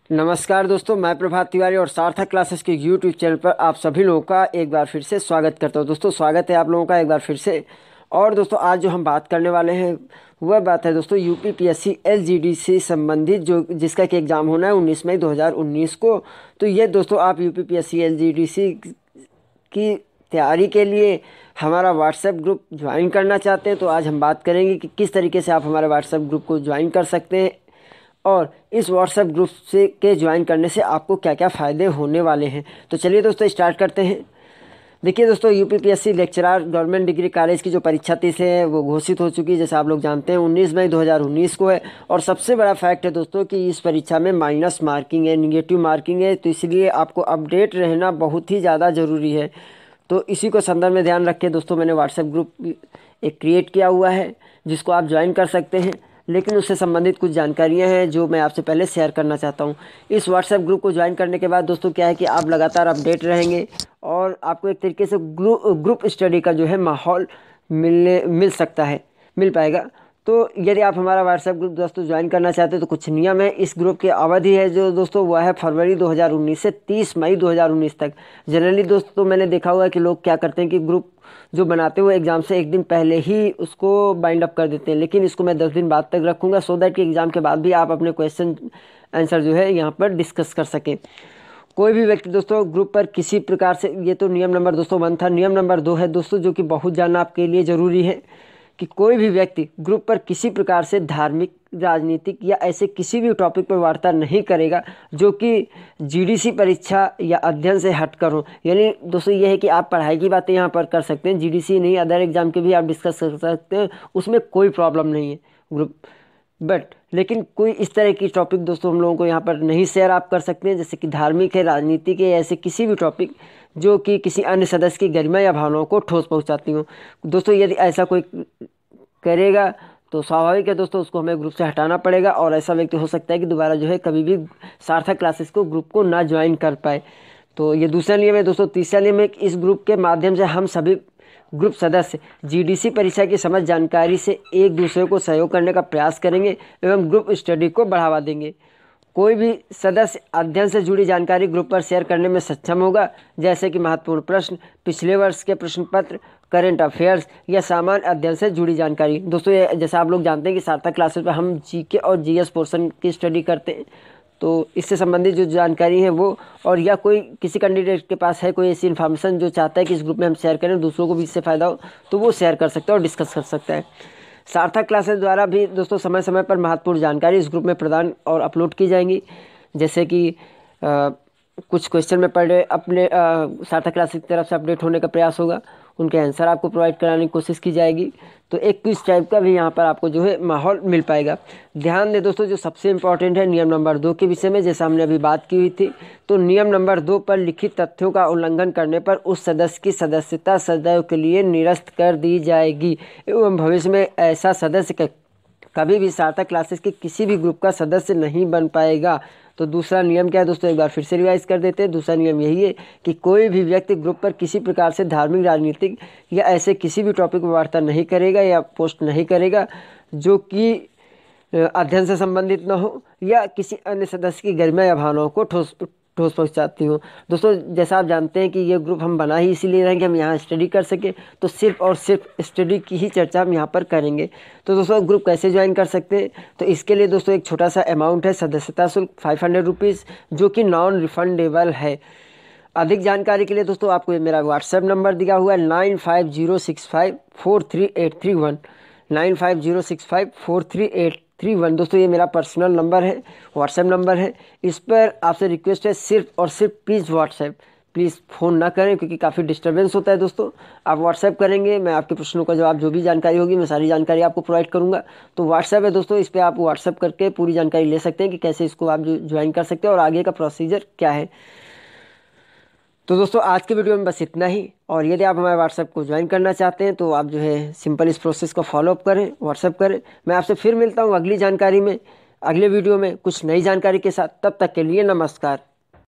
नमस्कार दोस्तों, मैं प्रभात तिवारी और सार्थक क्लासेस के यूट्यूब चैनल पर आप सभी लोगों का एक बार फिर से स्वागत करता हूं। दोस्तों स्वागत है आप लोगों का एक बार फिर से। और दोस्तों आज जो हम बात करने वाले हैं वह बात है दोस्तों यूपीपीएससी एलजीडी से संबंधित जो जिसका कि एग्ज़ाम होना है 19 मई 2019 को। तो ये दोस्तों आप यूपीपीएससी एलजीडीसी की तैयारी के लिए हमारा व्हाट्सएप ग्रुप ज्वाइन करना चाहते हैं तो आज हम बात करेंगे कि किस तरीके से आप हमारे व्हाट्सएप ग्रुप को ज्वाइन कर सकते हैं और इस व्हाट्सएप ग्रुप से के ज्वाइन करने से आपको क्या क्या फ़ायदे होने वाले हैं। तो चलिए दोस्तों स्टार्ट करते हैं। देखिए दोस्तों UPPSC lecturer government degree college की जो परीक्षा तिथि है वो घोषित हो चुकी है, जैसे आप लोग जानते हैं 19 मई 2019 को है। और सबसे बड़ा फैक्ट है दोस्तों कि इस परीक्षा में माइनस मार्किंग है, निगेटिव मार्किंग है, तो इसलिए आपको अपडेट रहना बहुत ही ज़्यादा ज़रूरी है। तो इसी को संदर्भ में ध्यान रख के दोस्तों मैंने व्हाट्सएप ग्रुप एक क्रिएट किया हुआ है जिसको आप ज्वाइन कर सकते हैं। लेकिन उससे संबंधित कुछ जानकारियां हैं जो मैं आपसे पहले शेयर करना चाहता हूं। इस व्हाट्सएप ग्रुप को ज्वाइन करने के बाद दोस्तों क्या है कि आप लगातार अपडेट रहेंगे और आपको एक तरीके से ग्रुप स्टडी का जो है माहौल मिल पाएगा। तो यदि आप हमारा व्हाट्सएप ग्रुप दोस्तों ज्वाइन करना चाहते हैं तो कुछ नियम है। इस ग्रुप की अवधि है जो दोस्तों वह है फरवरी 2019 से 30 मई 2019 तक। जनरली दोस्तों मैंने देखा हुआ है कि लोग क्या करते हैं कि ग्रुप जो बनाते हैं वो एग्ज़ाम से एक दिन पहले ही उसको बाइंड अप कर देते हैं, लेकिन इसको मैं 10 दिन बाद तक रखूँगा सो दैट कि एग्ज़ाम के बाद भी आप अपने क्वेश्चन आंसर जो है यहाँ पर डिस्कस कर सकें। कोई भी व्यक्ति दोस्तों ग्रुप पर किसी प्रकार से, ये तो नियम नंबर दोस्तों 1 था। नियम नंबर 2 है दोस्तों जो कि बहुत जानना आपके लिए ज़रूरी है कि कोई भी व्यक्ति ग्रुप पर किसी प्रकार से धार्मिक, राजनीतिक या ऐसे किसी भी टॉपिक पर वार्ता नहीं करेगा जो कि जीडीसी परीक्षा या अध्ययन से हटकर हो। यानी दोस्तों ये है कि आप पढ़ाई की बातें यहाँ पर कर सकते हैं, जीडीसी नहीं अदर एग्जाम के भी आप डिस्कस कर सकते हैं, उसमें कोई प्रॉब्लम नहीं है ग्रुप। लेकिन कोई इस तरह की टॉपिक दोस्तों हम लोगों को यहाँ पर नहीं शेयर आप कर सकते हैं, जैसे कि धार्मिक है, राजनीतिक है, ऐसे किसी भी टॉपिक जो कि किसी अन्य सदस्य की गरिमा या भावनाओं को ठोस पहुँचाती हो। दोस्तों यदि ऐसा कोई करेगा तो स्वाभाविक है दोस्तों उसको हमें ग्रुप से हटाना पड़ेगा और ऐसा व्यक्ति हो सकता है कि दोबारा जो है कभी भी सार्थक क्लासेस को ग्रुप को ना ज्वाइन कर पाए। तो ये दूसरा नियम है दोस्तों। तीसरा नियम है कि इस ग्रुप के माध्यम से हम सभी ग्रुप सदस्य जीडीसी परीक्षा की समझ जानकारी से एक दूसरे को सहयोग करने का प्रयास करेंगे एवं ग्रुप स्टडी को बढ़ावा देंगे। कोई भी सदस्य अध्ययन से जुड़ी जानकारी ग्रुप पर शेयर करने में सक्षम होगा, जैसे कि महत्वपूर्ण प्रश्न, पिछले वर्ष के प्रश्न पत्र, करंट अफेयर्स या सामान्य अध्ययन से जुड़ी जानकारी। दोस्तों ये जैसा आप लोग जानते हैं कि सार्थक क्लासेस पर हम जीके और जीएस पोर्शन की स्टडी करते हैं, तो इससे संबंधित जो जानकारी है वो, और या कोई किसी कैंडिडेट के पास है कोई ऐसी इन्फॉर्मेशन जो चाहता है कि इस ग्रुप में हम शेयर करें, दूसरों को भी इससे फ़ायदा हो, तो वो शेयर कर सकता है और डिस्कस कर सकता है। सार्थक क्लासेस द्वारा भी दोस्तों समय समय पर महत्वपूर्ण जानकारी इस ग्रुप में प्रदान और अपलोड की जाएंगी, जैसे कि कुछ क्वेश्चन में पर डे अपने सार्थक क्लासेस की तरफ से अपडेट होने का प्रयास होगा, उनके आंसर आपको प्रोवाइड कराने की कोशिश की जाएगी। तो एक क्विज टाइप का भी यहाँ पर आपको जो है माहौल मिल पाएगा। ध्यान दें दोस्तों, जो सबसे इम्पॉर्टेंट है नियम नंबर 2 के विषय में, जैसा हमने अभी बात की हुई थी, तो नियम नंबर 2 पर लिखित तथ्यों का उल्लंघन करने पर उस सदस्य की सदस्यता सदैव के लिए निरस्त कर दी जाएगी एवं भविष्य में ऐसा सदस्य कभी भी सार्थक क्लासेस के किसी भी ग्रुप का सदस्य नहीं बन पाएगा। तो दूसरा नियम क्या है दोस्तों, एक बार फिर से रिवाइज कर देते हैं। दूसरा नियम यही है कि कोई भी व्यक्ति ग्रुप पर किसी प्रकार से धार्मिक, राजनीतिक या ऐसे किसी भी टॉपिक पर वार्ता नहीं करेगा या पोस्ट नहीं करेगा जो कि अध्ययन से संबंधित न हो या किसी अन्य सदस्य की गरिमा या भावनाओं को ठोस पहुंचाती हूँ। दोस्तों जैसा आप जानते हैं कि ये ग्रुप हम बना ही इसीलिए रहे कि हम यहाँ स्टडी कर सके, तो सिर्फ और सिर्फ स्टडी की ही चर्चा हम यहाँ पर करेंगे। तो दोस्तों ग्रुप कैसे ज्वाइन कर सकते हैं, तो इसके लिए दोस्तों एक छोटा सा अमाउंट है, सदस्यता शुल्क 500 रुपीज़, जो कि नॉन रिफंडेबल है। अधिक जानकारी के लिए दोस्तों आपको ये मेरा व्हाट्सएप नंबर दिया हुआ है 9506543831, 9506543831। दोस्तों ये मेरा पर्सनल नंबर है, व्हाट्सएप नंबर है। इस पर आपसे रिक्वेस्ट है सिर्फ और सिर्फ प्लीज़ फ़ोन ना करें क्योंकि काफ़ी डिस्टर्बेंस होता है दोस्तों। आप व्हाट्सएप करेंगे, मैं आपके प्रश्नों का जवाब, जो भी जानकारी होगी मैं सारी जानकारी आपको प्रोवाइड करूंगा। तो व्हाट्सएप है दोस्तों, इस पर आप व्हाट्सएप करके पूरी जानकारी ले सकते हैं कि कैसे इसको आप ज्वाइन कर सकते हैं और आगे का प्रोसीजर क्या है। तो दोस्तों आज के वीडियो में बस इतना ही, और यदि आप हमारे व्हाट्सएप को ज्वाइन करना चाहते हैं तो आप जो है सिंपल इस प्रोसेस को फॉलोअप करें, व्हाट्सएप करें। मैं आपसे फिर मिलता हूँ अगली जानकारी में, अगले वीडियो में कुछ नई जानकारी के साथ। तब तक के लिए नमस्कार।